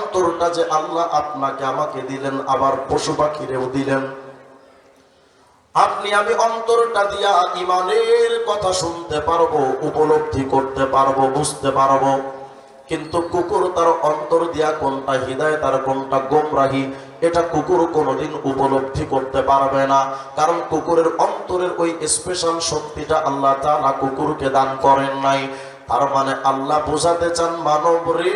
অন্তরটা যে আল্লাহ আপনাকে আমাকে দিলেন, আবার পশু পাখিরেও দিলেন। আপনি আমি অন্তরটা দিয়া ইমানের কথা শুনতে পারবো, উপলব্ধি করতে পারবো, বুঝতে পারবো। কিন্তু কুকুর তার অন্তর দিয়া কোনটা হিদায়াত আর কোনটা গোমরাহি, এটা কুকুর কোনোদিন উপলব্ধি করতে পারবে না। কারণ কুকুরের অন্তরের ওই স্পেশাল শক্তিটা আল্লাহ তাআলা কুকুরকে দান করেন নাই। তার মানে আল্লাহ বোঝাতে চান, মানব রে,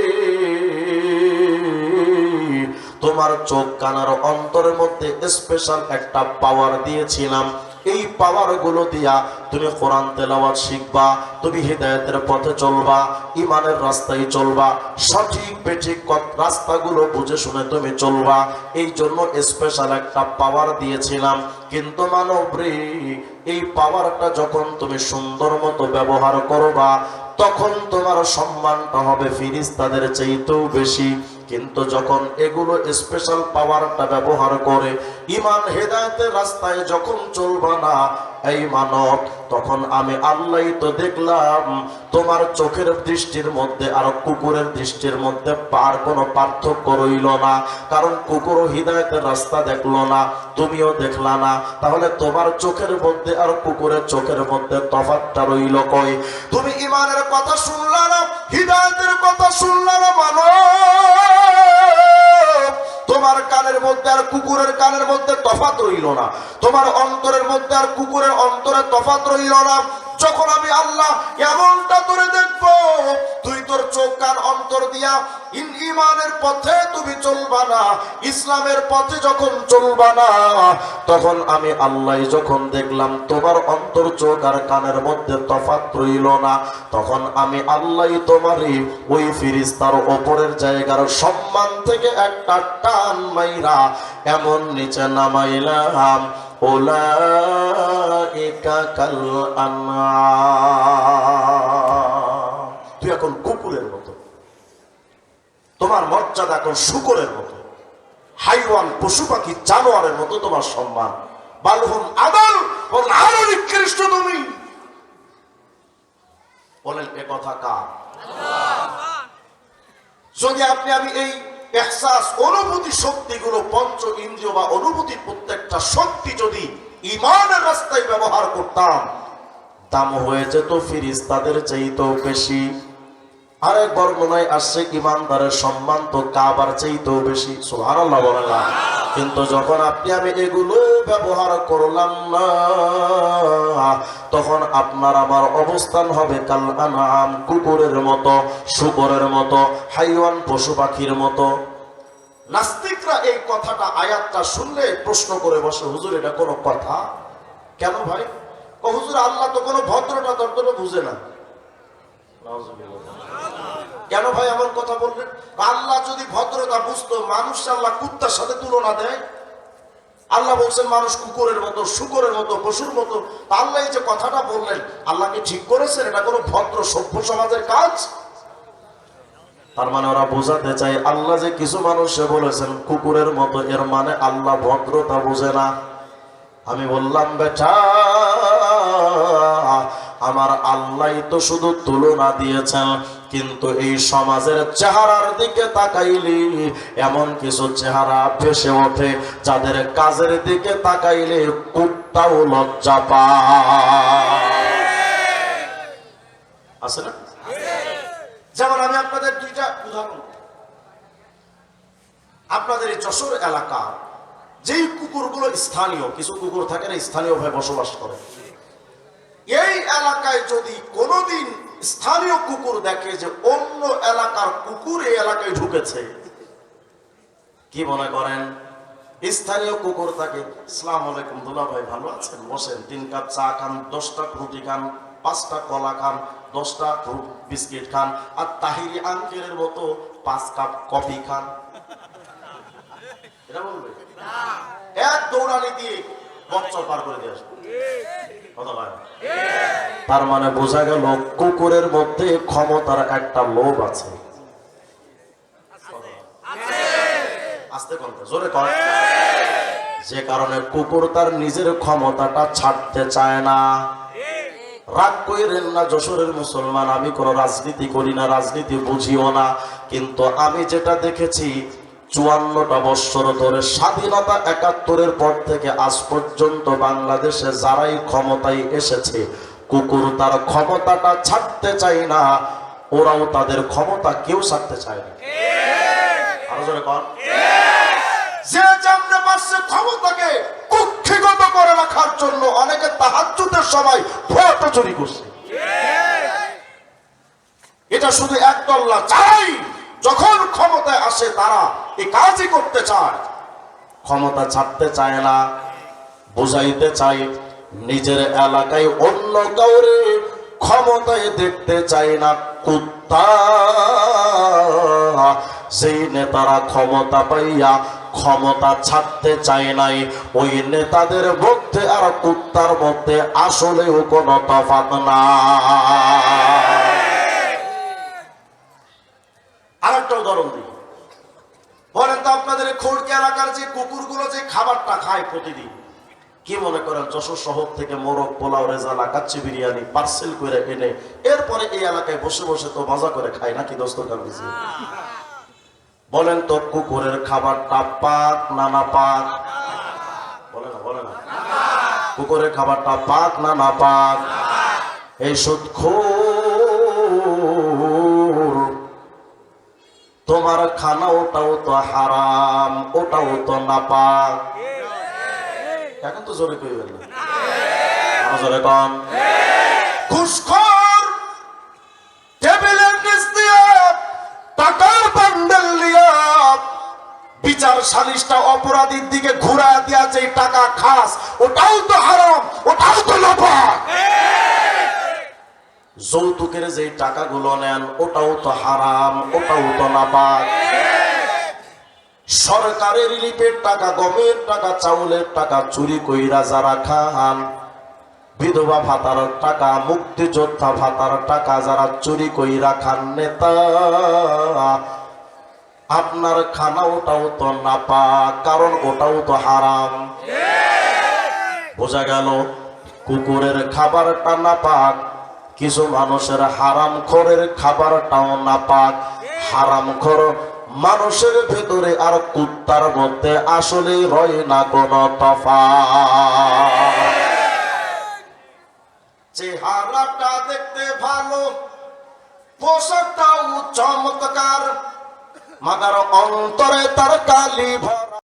তোমার চোখ কানার অন্তরের মধ্যে স্পেশাল একটা পাওয়ার দিয়েছিলাম। এই পাওয়ার গুলো দিয়া তুমি কোরআন তেলাওয়াত শিখবা, তুমি হিদায়াতের পথে চলবা, ইমানের রাস্তায় চলবা, সঠিক বেঠিক রাস্তাগুলো বুঝে শুনে তুমি চলবা। এই জন্য স্পেশাল একটা পাওয়ার দিয়েছিলাম। কিন্তু মানব রে, এই পাওয়ারটা যখন তুমি সুন্দর মতো ব্যবহার করবা, তখন তোমার সম্মানটা হবে ফেরেশতাদের চাইতেও বেশি। কিন্তু যখন এগুলো স্পেশাল পাওয়ারটা ব্যবহার করে ঈমান হেদায়েতের রাস্তায় যখন চলবা না, এই মানব, তখন আমি আল্লাহই তো দেখলাম তোমার চোখের দৃষ্টির মধ্যে আর কুকুরের দৃষ্টির মধ্যে পার কোনো পার্থক্য রইল না। কারণ কুকুরও হিদায়েতের রাস্তা দেখলো না, তুমিও দেখলা না। তাহলে তোমার চোখের মধ্যে আর কুকুরের চোখের মধ্যে তফাৎটা রইল কই? তুমি ঈমানের কথা শুনলা না, হিদায়েতের কথা শুনলা না মানব। তোমার কানের মধ্যে আর কুকুরের কানের মধ্যে তফাৎ রইল না, তোমার অন্তরের মধ্যে আর কুকুরের অন্তরে তফাৎ রইল না। যখন আমি আল্লাহ এমনটা করে দেখবো, তুই তোর চোখ কান অন্তর দিয়া ঈমানের পথে তুমি চলবা না, ইসলামের পথে যখন চলবা না, তখন আমি আল্লাহ যখন দেখলাম তোমার অন্তর চোখ আর কানের মধ্যে তফাৎ রইল না, তখন আমি আল্লাহ তোমারই ওই ফেরেশতার উপরের জায়গার সম্মান থেকে একটা টান মাইরা এমন নিচে নামাইলাম, উলাইকা কাল আনআম। তুই এখন কুকুরের মতো, তোমার মর্যাদা এখন শূকরের মতো, হাইওয়ান পশু পাখি জানোয়ারের মতো তোমার সম্মান। বালহুম আদাল, আরো নিকৃষ্ট তুমি। বলেন এ কথা কার? যদি আপনি আমি এই ইহসাস অনুভূতি শক্তিগুলো, পঞ্চ ইন্দ্রিয় বা অনুভূতির প্রত্যেকটা শক্তি যদি ঈমানের রাস্তায় ব্যবহার করতাম, দাম হয়ে যেত ফেরেশতাদের চাইতেও বেশি। আরেক বর্ণনায় আসছে ঈমানদারের সম্মান তো কাবার চাইতেও বেশি। সুবহানাল্লাহ বলেন না? কিন্তু যখন আপনি আমি এগুলো ব্যবহার করলাম না, তখন আপনার আমার অবস্থান হবে কাল আনআম, কুকুরের মতো, শূকরের মতো, হাইওয়ান পশু পাখির মতো। নাস্তিকরা এই কথাটা, আয়াতটা শুনলে প্রশ্ন করে বসে, হুজুর এটা কোনো কথা? কেন ভাই? ও হুজুর, আল্লাহ তো কোনো ভদ্রতা তর্জমা বুঝে না। কেন ভাই এমন কথা বললেন? আল্লাহ যদি ভদ্রতা বুঝতো, মানুষ আল্লাহ কুত্তার সাথে তুলনা দেয়? আল্লাহ বলছেন মানুষ কুকুরের মতো, শূকরের মতো, পশুর মতো। আল্লাহ এই যে কথাটা বললেন, আল্লাহকে ঠিক করেছেন? এটা কোনো ভদ্র সভ্য সমাজের কাজ? তার মানে ওরা বোঝাতে চাই আল্লাহ যে কিছু মানুষে বলেছেন কুকুরের মতো, এর মানে আল্লাহ ভদ্রতা বুঝে না। আমি বললাম, বেটা, আমার আল্লাহ তো শুধু তুলনা দিয়েছেন, কিন্তু এই সমাজের চেহারার দিকে তাকাইলে এমন কিছু চেহারা ভেসে ওঠে যাদের কাজের দিকে তাকাইলে কুত্তাও লজ্জা পায়। আছে না? যেমন আমি আপনাদের দুইটা উদাহরণ, আপনাদের এই যশোর এলাকা যেই কুকুরগুলো স্থানীয়, কিছু কুকুর থাকে না স্থানীয় ভাবে বসবাস করে, এই এলাকায় যদি কোনোদিন স্থানীয় কুকুর দেখে যে অন্য এলাকার কুকুর এই এলাকায় ঢুকেছে, কি মনে করেন? স্থানীয় কুকুর থাকে, আসসালামু আলাইকুম দুলা ভাই, ভালো আছেন? বসেন, 3 কাপ চা খান, 10টা রুটি খান, 5টা কলা খান, 10টা বিস্কিট খান, আর তাহিরি আঙ্কেলের মতো 5 কাপ কফি খান। এটা বলবে? এক দৌড়ানি দিয়ে বছর পার করে দিয়ে আসবে। তার মানে বোঝা গেল কুকুরের মধ্যে ক্ষমতার একটা লোভ আছে। আস্তে কথা, জোরে কর। যে কারণে কুকুর তার নিজের ক্ষমতাটা ছাড়তে চায় না। রাগ কইরেন না যশোরের মুসলমান, আমি কোনো রাজনীতি করি না, রাজনীতি বুঝিও না, কিন্তু আমি যেটা দেখেছি 54টা বৎসর ধরে স্বাধীনতা 71-এর পর থেকে আজ পর্যন্ত বাংলাদেশে যারাই ক্ষমতায় এসেছে, কুকুর তার ক্ষমতাটা ছাড়তে চায় না, ওরাও তাদের ক্ষমতা কেউ ছাড়তে চায় না। আরো জোরে কোন, যে যেমনে পারছে ক্ষমতাকে কুক্ষিগত করে রাখার জন্য অনেকে তাহাজ্জুদের সময় ভোট চুরি করছে। এটা শুধু একদল না, চাই যখন ক্ষমতায় আসে তারা এই কাজই করতে চায়, ক্ষমতা ছাড়তে চায় না। বুঝাইতে চাই, নিজের এলাকায় অন্য কাউরে ক্ষমতায় দেখতে চায় না। কুত্তা সেই নেতারা ক্ষমতা পাইয়া ক্ষমতা ছাড়তে চায় নাই, ওই নেতাদের মধ্যে আর কুত্তার মধ্যে আসলেও কোনো তফাৎ না। আরেকটা উদাহরণ দিই, বলেন তো আপনাদের খড়কি এলাকার যে কুকুরগুলো যে খাবারটা খায় প্রতিদিন, কি মনে করেন যশোর শহর থেকে মোরগ, পোলাও, রেজালা, কাচ্চি বিরিয়ানি পার্সেল করে এনে এরপরে এই এলাকায় বসে বসে তো মজা করে খায় নাকি দস্তরখান দিছে? বলেন তো কুকুরের খাবারটা পাক না না পাক? বলে না, বলে না। কুকুরের খাবারটা পাক না না পাক? এই সুদখোর, তোমার খানা ওটাও তো হারাম, ওটাও তো না পাক। এখন তো জোরে কইবেন না, জোরে কম। ঘুষখোর, টেবিলের নিচ দিয়ে টাকার বান্ডেল নিয়ে বিচার সালিশটা অপরাধীর দিকে ঘুরা দিয়া যে টাকা খাস, ওটাও তো হারাম, ওটাও তো না পাক। যৌতুকের যে টাকাগুলো নেন, ওটাও তো হারাম, ওটাও তো না পাক। সরকারের রিলিফের টাকা, গমের টাকা, চাউলের টাকা চুরি কইরা যারা খান, বিধবা ভাতার টাকা, মুক্তিযোদ্ধা ভাতার টাকা যারা চুরি কইরা খান নেতা, আপনার খানা ওটাও তো না পাক, কারণ ওটাও তো হারাম। বোঝা গেল কুকুরের খাবারটা না পাক, কিছু মানুষের হারামখোরের খাবারটাও না পাক। হারামখোর মানুষের ভেতরে আর কুত্তার মধ্যে আসলে রয় না কোনো তফাৎ। চেহারাটা দেখতে ভালো, পোশাকটাও চমৎকার, মাগার অন্তরে তার কালি ভরা।